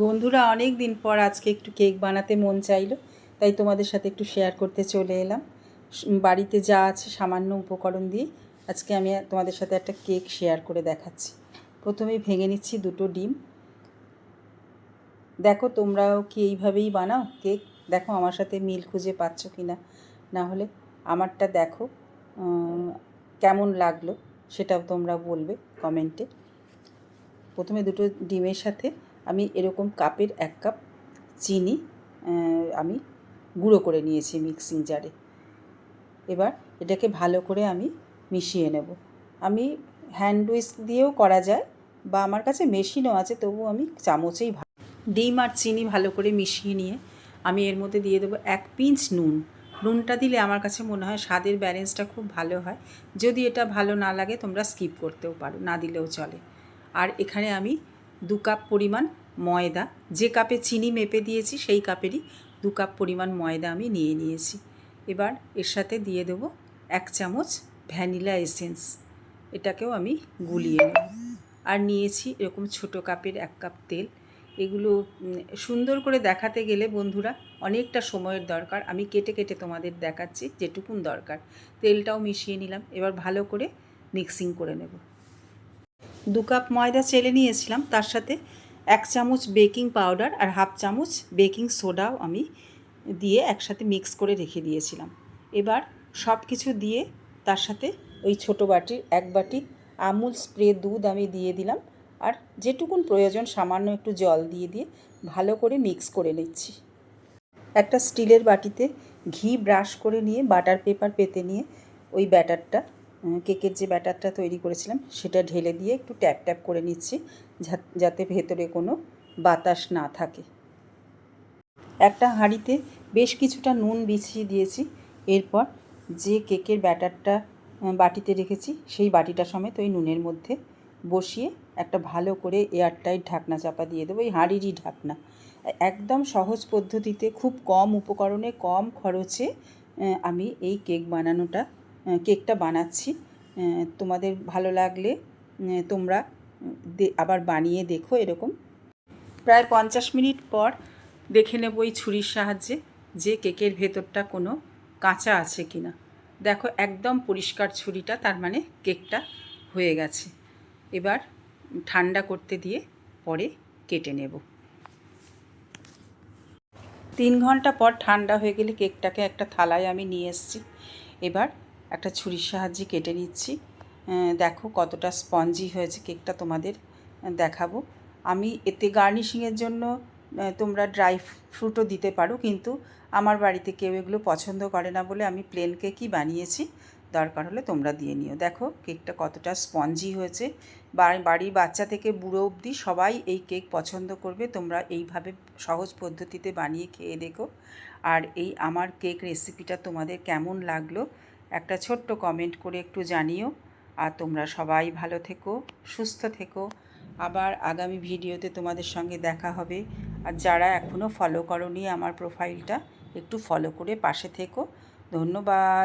বন্ধুরা, অনেক দিন পর আজকে একটু কেক বানাতে মন চাইলো, তাই তোমাদের সাথে একটু শেয়ার করতে চলে এলাম। বাড়িতে যা আছে সামান্য উপকরণ দিয়ে আজকে আমি তোমাদের সাথে একটা কেক শেয়ার করে দেখাচ্ছি। প্রথমেই ভেঙে নিচ্ছি দুটো ডিম। দেখো তোমরাও কি এইভাবেই বানাও কেক? দেখো আমার সাথে মিল খুঁজে পাচ্ছ কি না, না হলে আমারটা দেখো কেমন লাগলো সেটাও তোমরা বলবে কমেন্টে। প্রথমে দুটো ডিমের সাথে আমি এরকম কাপের 1 কাপ চিনি আমি গুঁড়ো করে নিয়েছি মিক্সিং জারে। এবার এটাকে ভালো করে আমি মিশিয়ে নেব। আমি হ্যান্ড হুইস্ক দিয়েও করা যায়, বা আমার কাছে মেশিনও আছে, তবু আমি চামচেই ডিম আর চিনি ভালো করে মিশিয়ে নিয়ে আমি এর মধ্যে দিয়ে দেবো 1 পিঞ্চ নুন। নুনটা দিলে আমার কাছে মনে হয় স্বাদের ব্যালেন্সটা খুব ভালো হয়। যদি এটা ভালো না লাগে তোমরা স্কিপ করতেও পারো, না দিলেও চলে। আর এখানে আমি 2 কাপ পরিমাণ ময়দা, যে কাপে চিনি মেপে দিয়েছি সেই কাপেরই 2 কাপ পরিমাণ ময়দা আমি নিয়ে নিয়েছি। এবার এর সাথে দিয়ে দেবো 1 চামচ ভ্যানিলা এসেন্স, এটাকেও আমি গুলিয়ে নেব। আর নিয়েছি এরকম ছোটো কাপের 1 কাপ তেল। এগুলো সুন্দর করে দেখাতে গেলে বন্ধুরা অনেকটা সময়ের দরকার, আমি কেটে কেটে তোমাদের দেখাচ্ছি যেটুকুন দরকার। তেলটাও মিশিয়ে নিলাম, এবার ভালো করে মিক্সিং করে নেব। 2 কাপ ময়দা চেলে নিয়েছিলাম, তার সাথে 1 চামচ বেকিং পাউডার আর 1/2 চামচ বেকিং সোডাও আমি দিয়ে একসাথে মিক্স করে রেখে দিয়েছিলাম। এবার সব কিছু দিয়ে তার সাথে ওই ছোটো বাটির 1 বাটি আমুল স্প্রে দুধ আমি দিয়ে দিলাম, আর যেটুকুন প্রয়োজন সামান্য একটু জল দিয়ে দিয়ে ভালো করে মিক্স করে নিচ্ছি। একটা স্টিলের বাটিতে ঘি ব্রাশ করে নিয়ে বাটার পেপার পেতে নিয়ে ওই ব্যাটারটা, কেকের যে ব্যাটারটা তৈরি করেছিলাম সেটা ঢেলে দিয়ে একটু ট্যাপ ট্যাপ করে নিচ্ছি, যাতে ভেতরে কোনো বাতাস না থাকে। একটা হাঁড়িতে বেশ কিছুটা নুন বিছিয়ে দিয়েছি। এরপর যে কেকের ব্যাটারটা বাটিতে রেখেছি সেই বাটিটা সমেত ওই নুনের মধ্যে বসিয়ে একটা ভালো করে এয়ারটাইট ঢাকনা চাপা দিয়ে দেবো, এই হাঁড়িরই ঢাকনা। একদম সহজ পদ্ধতিতে, খুব কম উপকরণে, কম খরচে আমি এই কেকটা বানাচ্ছি। তোমাদের ভালো লাগলে তোমরা আবার বানিয়ে দেখো এরকম। প্রায় 50 মিনিট পর দেখে নেব এই ছুরির সাহায্যে যে কেকের ভেতরটা কোনো কাঁচা আছে কি না। দেখো একদম পরিষ্কার ছুরিটা, তার মানে কেকটা হয়ে গেছে। এবার ঠান্ডা করতে দিয়ে পরে কেটে নেব। 3 ঘন্টা পর ঠান্ডা হয়ে গেলে কেকটাকে একটা থালায় আমি নিয়ে এসেছি। এবার একটা ছুরির সাহায্যে কেটে নিচ্ছি। দেখো কতটা স্পঞ্জি হয়েছে কেকটা, তোমাদের দেখাবো। আমি এতে গার্নিশিংয়ের জন্য তোমরা ড্রাই ফ্রুটও দিতে পারো, কিন্তু আমার বাড়িতে কেউ এগুলো পছন্দ করে না বলে আমি প্লেন কেকই বানিয়েছি। দরকার হলে তোমরা দিয়ে নিও। দেখো কেকটা কতটা স্পঞ্জি হয়েছে। বাড়ির বাচ্চা থেকে বুড়ো অবধি সবাই এই কেক পছন্দ করবে। তোমরা এইভাবে সহজ পদ্ধতিতে বানিয়ে খেয়ে দেখো। আর এই আমার কেক রেসিপিটা তোমাদের কেমন লাগলো একটা ছোট্ট কমেন্ট করে একটু জানিও। আর তোমরা সবাই ভালো থেকো, সুস্থ থেকো। আবার আগামী ভিডিওতে তোমাদের সঙ্গে দেখা হবে। আর যারা এখনও ফলো করোনি আমার প্রোফাইলটা, একটু ফলো করে পাশে থেকো। ধন্যবাদ।